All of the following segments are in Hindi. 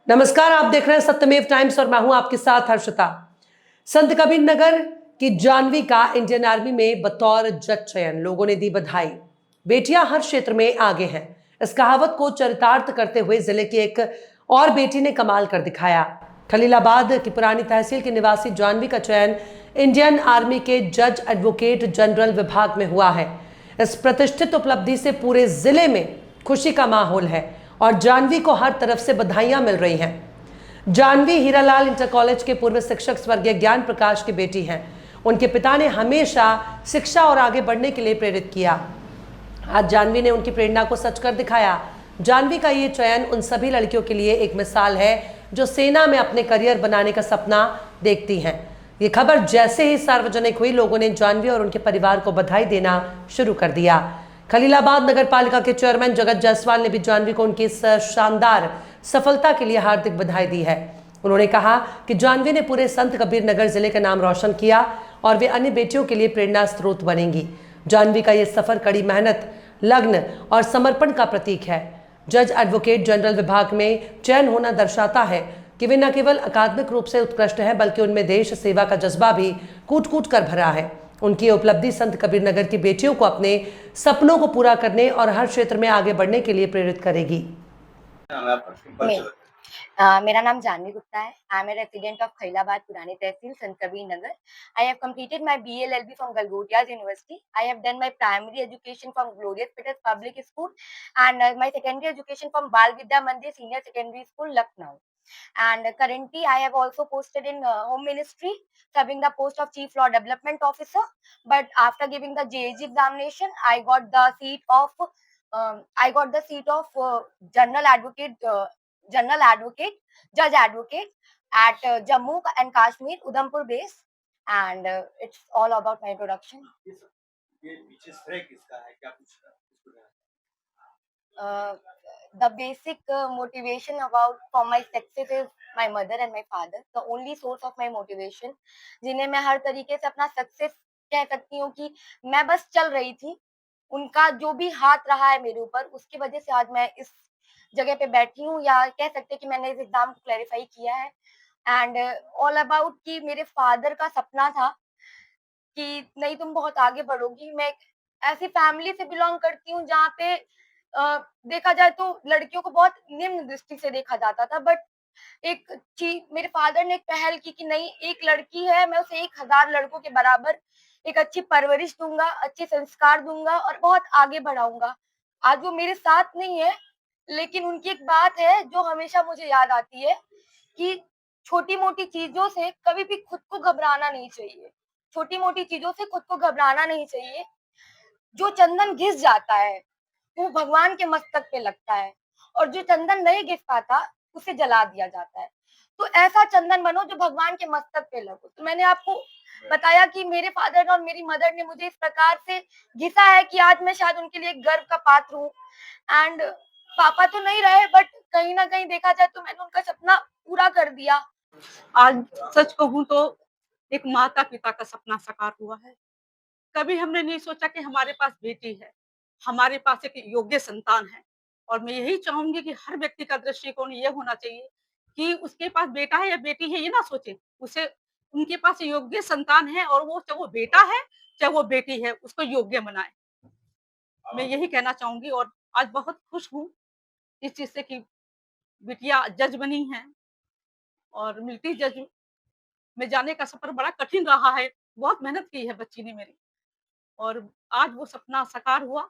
नमस्कार, आप देख रहे हैं सत्यमेव टाइम्स और मैं हूं आपके साथ हर्षिता। संत कबीर नगर की जानवी का इंडियन आर्मी में बतौर जज चयन, लोगों ने दी बधाई। बेटियां हर क्षेत्र में आगे हैं, इस कहावत को चरितार्थ करते हुए जिले की एक और बेटी ने कमाल कर दिखाया। खलीलाबाद की पुरानी तहसील की निवासी जानवी का चयन इंडियन आर्मी के जज एडवोकेट जनरल विभाग में हुआ है। इस प्रतिष्ठित उपलब्धि से पूरे जिले में खुशी का माहौल है और जानवी को हर तरफ से बधाइयां मिल रही हैं। जानवी हीरालाल इंटर कॉलेज के पूर्व शिक्षक स्वर्गीय ज्ञान प्रकाश की बेटी हैं। उनके पिता ने हमेशा शिक्षा और आगे बढ़ने के लिए प्रेरित किया। आज जानवी ने उनकी प्रेरणा को सच कर दिखाया। जानवी का ये चयन उन सभी लड़कियों के लिए एक मिसाल है जो सेना में अपने करियर बनाने का सपना देखती हैं। ये खबर जैसे ही सार्वजनिक हुई, लोगों ने जानवी और उनके परिवार को बधाई देना शुरू कर दिया। खलीलाबाद नगर पालिका के चेयरमैन जगत जायसवाल ने भी जानवी को उनकी इस शानदार सफलता के लिए हार्दिक बधाई दी है। उन्होंने कहा कि जानवी ने पूरे संत कबीर नगर जिले का नाम रोशन किया और वे अन्य बेटियों के लिए प्रेरणा स्रोत बनेंगी। जानवी का यह सफर कड़ी मेहनत, लग्न और समर्पण का प्रतीक है। जज एडवोकेट जनरल विभाग में चयन होना दर्शाता है कि वे न केवल अकादमिक रूप से उत्कृष्ट हैं, बल्कि उनमें देश सेवा का जज्बा भी कूट कूट कर भरा है। उनकी उपलब्धि संत कबीर नगर की बेटियों को अपने सपनों को पूरा करने और हर क्षेत्र में आगे बढ़ने के लिए प्रेरित करेगी। मेरा नाम जानवी गुप्ता है। I am a resident of Khalilabad पुरानी तहसील Sant Kabir Nagar. I have completed my BLLB from Galgottias University. I have done my primary education from Glorious Peters Public School and my secondary education from Bal Vidya Mandir Senior Secondary School, Lucknow. And currently I have also posted in Home Ministry, serving the post of Chief Law Development Officer. But after giving the JAG examination, I got the seat of General Advocate, Judge Advocate at Jammu and Kashmir, Udhampur base, and it's all about my introduction. ये पीछे श्रेय किसका है, क्या कुछ The basic motivation about for my success is my mother and my father. The only source of my motivation, जिन्हें मैं हर तरीके से अपना सक्सेस कह सकती हूँ कि मैं बस चल रही थी, उनका जो भी हाथ रहा है मेरे ऊपर, उसकी वजह से आज मैं इस जगह पे बैठी हूँ, या कह सकते हैं कि मैंने इस एग्जाम को क्लैरिफाई किया है। एंड ऑल अबाउट कि मेरे फादर का सपना था कि नहीं तुम बहुत आगे बढ़ोगी। मैं एक ऐसी फैमिली से बिलोंग करती हूँ जहाँ पे देखा जाए तो लड़कियों को बहुत निम्न दृष्टि से देखा जाता था, बट एक चीज मेरे फादर ने एक पहल की कि नहीं, एक लड़की है, मैं उसे 1000 लड़कों के बराबर एक अच्छी परवरिश दूंगा, अच्छे संस्कार दूंगा और बहुत आगे बढ़ाऊंगा। आज वो मेरे साथ नहीं है, लेकिन उनकी एक बात है जो हमेशा मुझे याद आती है कि छोटी-मोटी चीज़ों से कभी भी खुद को घबराना नहीं चाहिए। छोटी-मोटी चीज़ों से खुद को घबराना नहीं चाहिए। जो चंदन घिस जाता है, वो भगवान के मस्तक पे लगता है, और जो चंदन नहीं घिस पाता, उसे जला दिया जाता है। तो ऐसा चंदन बनो जो भगवान के मस्तक पे लगो। तो मैंने आपको बताया कि मेरे फादर और मेरी मदर ने मुझे इस प्रकार से घिसा है कि आज मैं शायद उनके लिए गर्व का पात्र हूँ। एंड पापा तो नहीं रहे, बट कहीं न कहीं देखा जाए तो मैंने उनका सपना पूरा कर दिया। आज सच कहूँ तो एक माता-पिता का सपना साकार हुआ है। कभी हमने नहीं सोचा कि हमारे पास बेटी है, हमारे पास एक योग्य संतान है, और मैं यही चाहूँगी कि हर व्यक्ति का दृष्टिकोण ये होना चाहिए कि उसके पास बेटा है या बेटी है, ये ना सोचे। उसे उनके पास योग्य संतान है, और वो चाहे वो बेटा है, चाहे वो बेटी है, उसको योग्य बनाएँ। मैं यही कहना चाहूँगी, और आज बहुत खुश हूँ इस चीज़ से कि बिटिया जज बनी हैं, और मिलिट्री जज में जाने का सफ़र बड़ा कठिन रहा है। बहुत मेहनत की है बच्ची ने मेरी, और आज वो सपना साकार हुआ।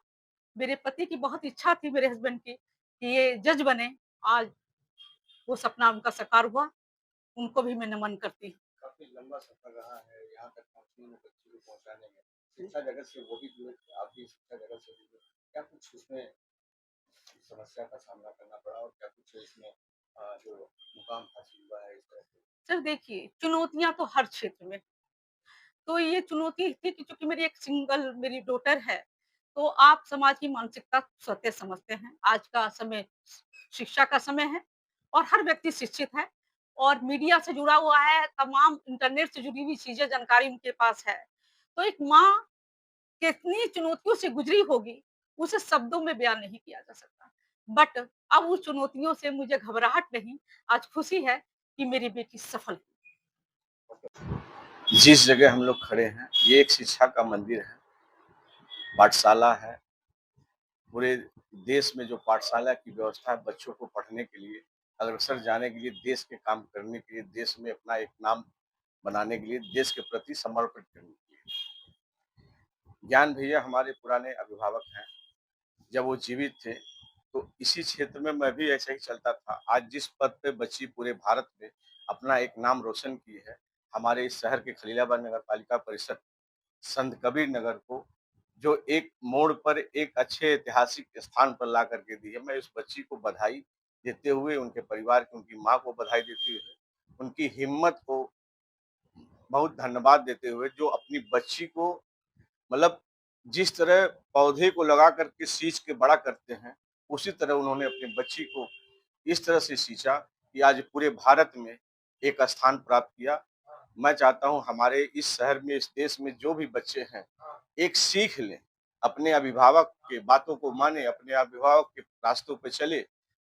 मेरे पति की बहुत इच्छा थी, मेरे हस्बैंड की, कि ये जज बने। आज वो सपना उनका साकार हुआ। उनको भी मैं नमन करती हूँ। काफी लंबा सफर रहा है यहाँ तक पहुँचने में, बच्ची को पहुँचाने में। शिक्षा जगत से वो भी जुड़े, आप भी शिक्षा जगत से जुड़े। क्या कुछ उसमें समस्या का सामना करना पड़ा, और क्या कुछ इसमें जो मुकाम हासिल हुआ है इस तरह से? सर देखिए, चुनौतियाँ तो हर क्षेत्र में, तो ये चुनौती थी कि चूँकि मेरी एक सिंगल मेरी डॉटर है, तो आप समाज की मानसिकता स्वतः समझते हैं। आज का समय शिक्षा का समय है, और हर व्यक्ति शिक्षित है, और मीडिया से जुड़ा हुआ है, तमाम इंटरनेट से जुड़ी हुई चीज़ें, जानकारी उनके पास है। तो एक माँ कितनी चुनौतियों से गुज़री होगी, उसे शब्दों में बयान नहीं किया जा सकता। बट अब उस चुनौतियों से मुझे घबराहट नहीं, आज खुशी है कि मेरी बेटी सफल हुई। जिस जगह हम लोग खड़े हैं, ये एक शिक्षा का मंदिर है, पाठशाला है। पूरे देश में जो पाठशाला की व्यवस्था है बच्चों को पढ़ने के लिए, अग्रसर जाने के लिए, देश के काम करने के लिए, देश में अपना एक नाम बनाने के लिए, देश के प्रति समर्पित करने के लिए। ज्ञान भैया हमारे पुराने अभिभावक हैं। जब वो जीवित थे तो इसी क्षेत्र में मैं भी ऐसा ही चलता था। आज जिस पद पे बच्ची पूरे भारत में अपना एक नाम रोशन की है, हमारे इस शहर के खलीलाबाद नगर पालिका परिषद संत कबीर नगर को जो एक मोड़ पर एक अच्छे ऐतिहासिक स्थान पर ला करके दी है, मैं उस बच्ची को बधाई देते हुए, उनके परिवार की, उनकी माँ को बधाई देते हुए, उनकी हिम्मत को बहुत धन्यवाद देते हुए, जो अपनी बच्ची को मतलब जिस तरह पौधे को लगा करके सींच के बड़ा करते हैं, उसी तरह उन्होंने अपनी बच्ची को इस तरह से सींचा कि आज पूरे भारत में एक स्थान प्राप्त किया। मैं चाहता हूँ हमारे इस शहर में, इस देश में जो भी बच्चे हैं, एक सीख लें, अपने अभिभावक के बातों को माने, अपने अभिभावक के रास्तों पे चले।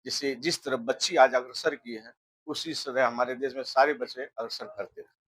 जिसे जिस तरह बच्ची आज अग्रसर की है, उसी तरह हमारे देश में सारे बच्चे अग्रसर करते हैं।